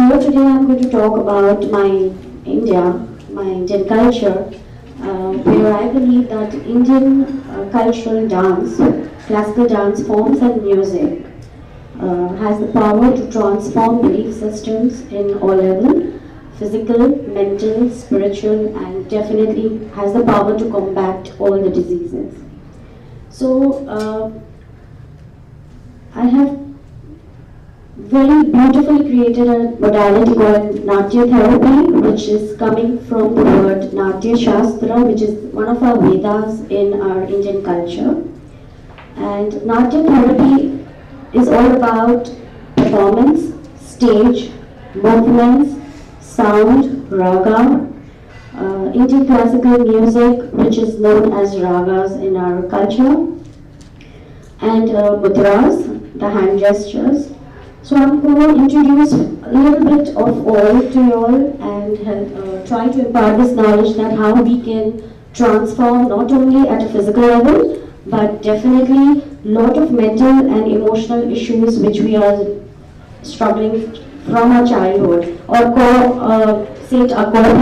So today I'm going to talk about my Indian culture, where I believe that Indian cultural dance, classical dance forms and music has the power to transform belief systems in all levels, physical, mental, spiritual, and definitely has the power to combat all the diseases. So I have very beautifully created a modality called Natya therapy, which is coming from the word Natya Shastra, which is one of our Vedas in our Indian culture. And Natya therapy is all about performance, stage, movements, sound, raga, Indian classical music, which is known as ragas in our culture, and mudras, the hand gestures. So I'm going to introduce a little bit of all to you all and try to impart this knowledge that how we can transform not only at a physical level, but definitely lot of mental and emotional issues which we are struggling from our childhood, or say it our core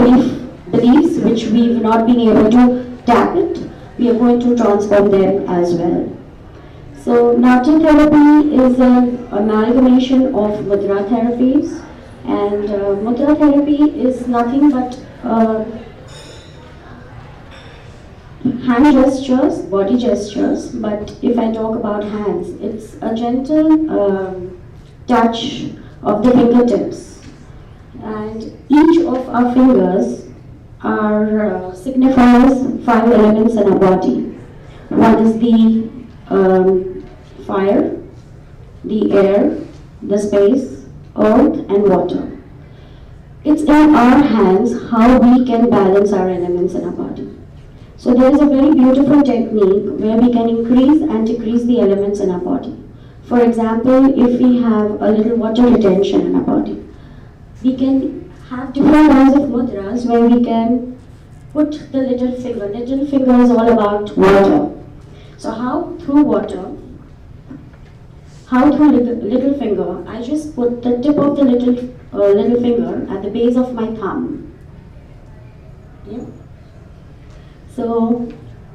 beliefs which we've not been able to tap it. We are going to transform them as well. So Natya therapy is an amalgamation of mudra therapies, and mudra therapy is nothing but hand gestures, body gestures. But if I talk about hands, it's a gentle touch of the fingertips, and each of our fingers signifies 5 elements in our body. One is the fire, the air, the space, earth, and water. It's in our hands how we can balance our elements in our body. So there is a very beautiful technique where we can increase and decrease the elements in our body. For example, if we have a little water retention in our body, we can have different kinds of mudras where we can put the little finger. Little finger is all about water. So how through little finger, I just put the tip of the little finger at the base of my thumb. Yeah. So,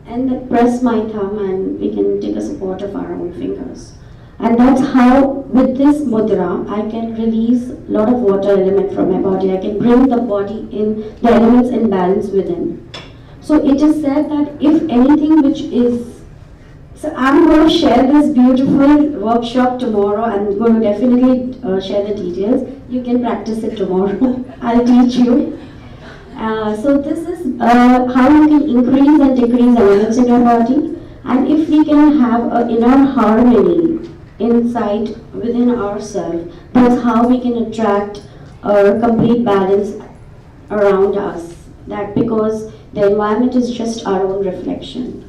and then press my thumb and we can take a support of our own fingers. And that's how, with this mudra, I can release a lot of water element from my body. I can bring the body in, the elements in balance within. So it is said that if anything which is, so I'm going to share this beautiful workshop tomorrow. I'm going to definitely share the details. You can practice it tomorrow. I'll teach you. So this is how you can increase and decrease elements in your body. And if we can have an inner harmony inside within ourselves, that's how we can attract a complete balance around us. That because the environment is just our own reflection.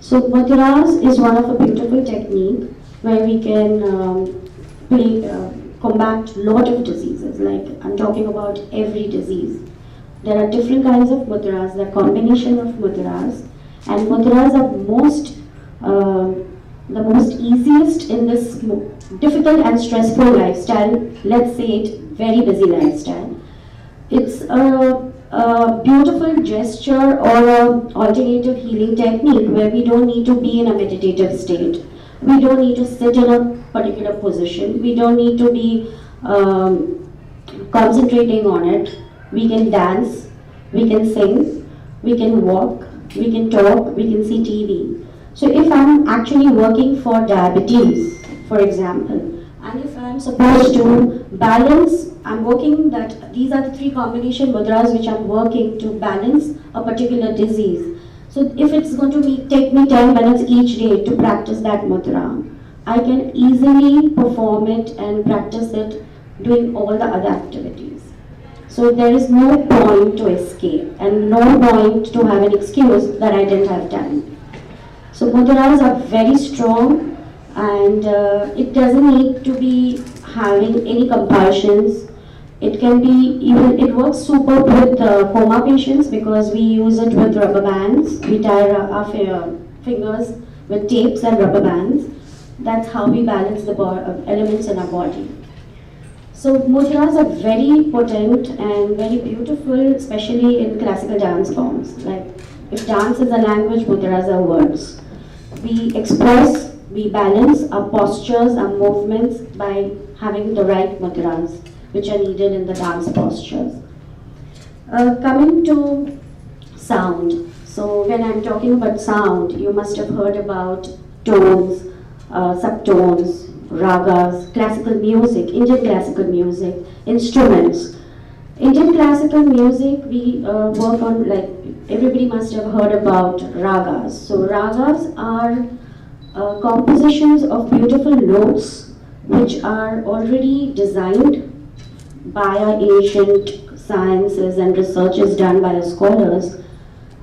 So mudras is one of a beautiful technique where we can combat a lot of diseases. Like I'm talking about every disease. There are different kinds of mudras, there are combination of mudras, and mudras are the most easiest in this difficult and stressful lifestyle. Let's say it very busy lifestyle. It's a beautiful gesture or an alternative healing technique where we don't need to be in a meditative state. We don't need to sit in a particular position. We don't need to be concentrating on it. We can dance, we can sing, we can walk, we can talk, we can see TV. So if I'm actually working for diabetes, for example, and if I'm supposed to balance, I'm working that these are the 3 combination mudras which I'm working to balance a particular disease. So if it's going to take me 10 minutes each day to practice that mudra, I can easily perform it and practice it doing all the other activities. So there is no point to escape and no point to have an excuse that I didn't have time. So mudras are very strong, and it doesn't need to be having any compulsions. It can be it works super with coma patients because we use it with rubber bands. We tie our fingers with tapes and rubber bands. That's how we balance the elements in our body. So mudras are very potent and very beautiful, especially in classical dance forms. Like if dance is a language, mudras are words. We express, we balance our postures, our movements by having the right mudras, which are needed in the dance postures. Coming to sound. So when I'm talking about sound, you must have heard about tones, subtones, ragas, classical music, Indian classical music, instruments. Indian classical music, we work on, like, everybody must have heard about ragas. So ragas are compositions of beautiful notes which are already designed by our ancient sciences and researches done by the scholars,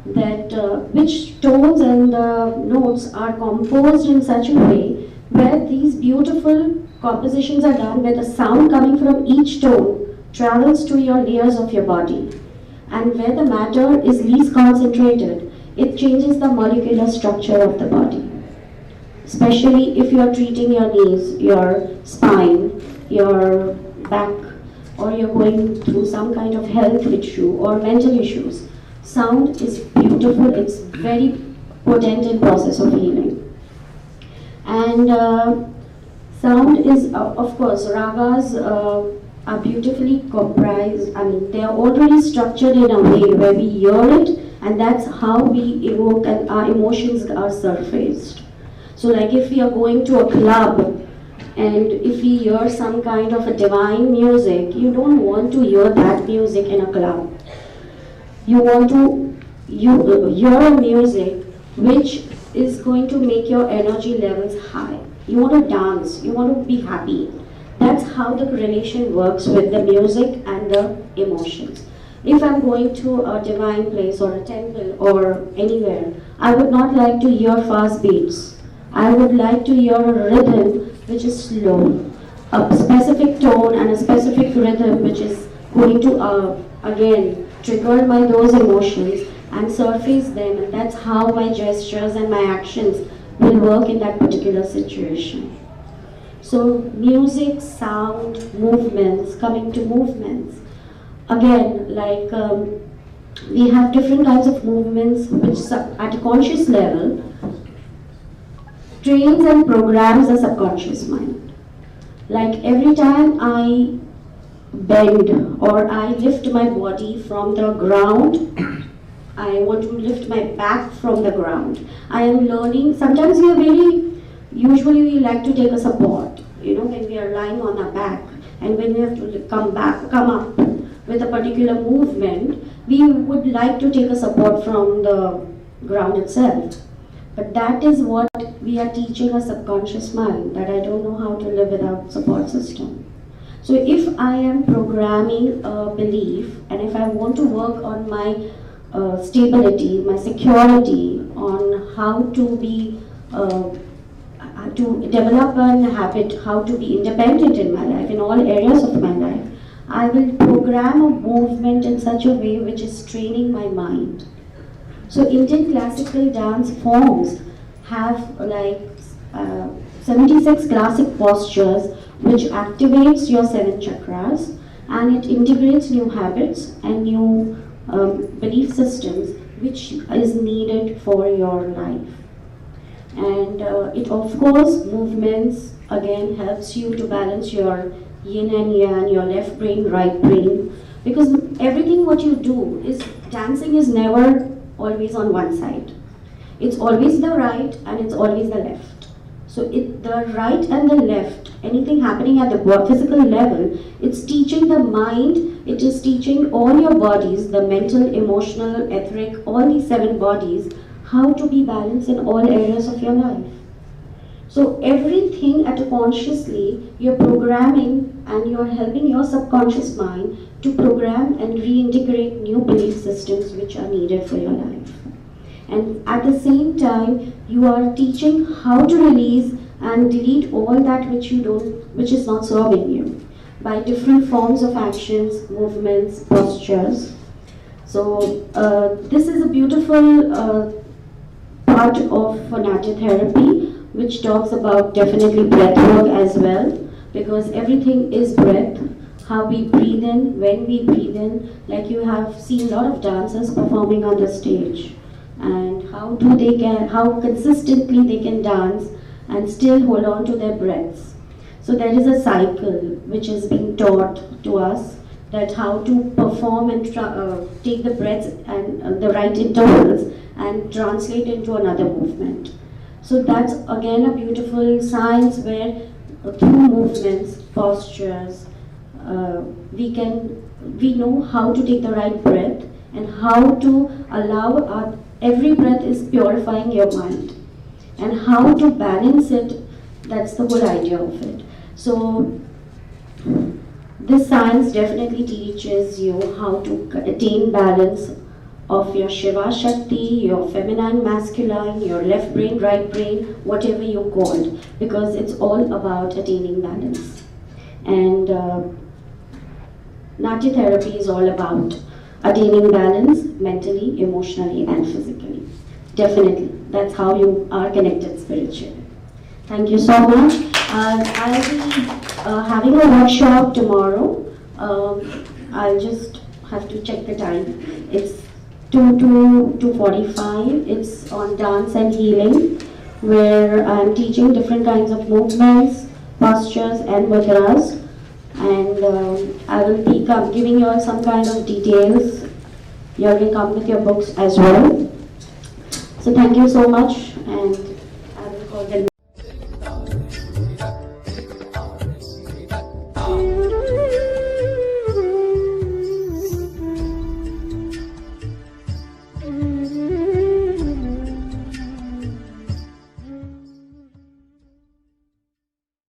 that which tones and notes are composed in such a way where these beautiful compositions are done, where the sound coming from each tone travels to your layers of your body, and where the matter is least concentrated, it changes the molecular structure of the body. Especially if you are treating your knees, your spine, your back, or you're going through some kind of health issue or mental issues. Sound is beautiful, it's very potent in process of healing. And sound is, of course, ragas are beautifully comprised. I mean, they are already structured in a way where we hear it, and that's how we evoke and our emotions are surfaced. So like if we are going to a club, and if we hear some kind of a divine music, you don't want to hear that music in a club. You want to hear a music which is going to make your energy levels high. You want to dance, you want to be happy. That's how the relation works with the music and the emotions. If I'm going to a divine place or a temple or anywhere, I would not like to hear fast beats. I would like to hear a rhythm which is slow, a specific tone and a specific rhythm which is going to again trigger by those emotions and surface them, and that's how my gestures and my actions will work in that particular situation. So music, sound, movements, coming to movements. Again, like we have different kinds of movements which at a conscious level trains and programs the subconscious mind. Like every time I bend or I lift my body from the ground, I want to lift my back from the ground. I am learning, sometimes usually we like to take a support, when we are lying on our back, and when we have to come up with a particular movement, we would like to take a support from the ground itself. But that is what we are teaching a subconscious mind, that I don't know how to live without support system. So if I am programming a belief, and if I want to work on my stability, my security, on how to be, to develop a habit, how to be independent in my life, in all areas of my life, I will program a movement in such a way which is training my mind. So Indian classical dance forms have like 76 classic postures which activates your 7 chakras, and it integrates new habits and new belief systems which is needed for your life. And it, of course, movements again helps you to balance your yin and yang, your left brain, right brain, because everything what you do is, dancing is never always on one side. It's always the right and it's always the left. So the right and the left, anything happening at the physical level, it's teaching the mind, it is teaching all your bodies, the mental, emotional, etheric, all these 7 bodies, how to be balanced in all areas of your life. So everything at a consciously, you're programming and you're helping your subconscious mind to program and reintegrate new belief systems which are needed for your life. And at the same time, you are teaching how to release and delete all that which is not serving you, by different forms of actions, movements, postures. So this is a beautiful part of Natya therapy, which talks about definitely breath work as well, because everything is breath. how we breathe in, when we breathe in. Like you have seen a lot of dancers performing on the stage, and how consistently they can dance and still hold on to their breaths. So there is a cycle which is being taught to us, that how to perform and take the breaths and the right intervals and translate into another movement. So that's again a beautiful science where through movements, postures, uh, we know how to take the right breath and how to allow every breath is purifying your mind, and how to balance it. That's the whole idea of it. So this science definitely teaches you how to attain balance of your Shiva Shakti, your feminine, masculine, your left brain, right brain, whatever you call it, because it's all about attaining balance. And Natya therapy is all about attaining balance mentally, emotionally, and physically. Definitely, that's how you are connected spiritually. Thank you so much. I'll be having a workshop tomorrow. I'll just have to check the time. It's 2 to 2:45. It's on dance and healing, where I'm teaching different kinds of movements, postures, and mudras. And I will be giving you all some kind of details. You all can come with your books as well. So thank you so much, and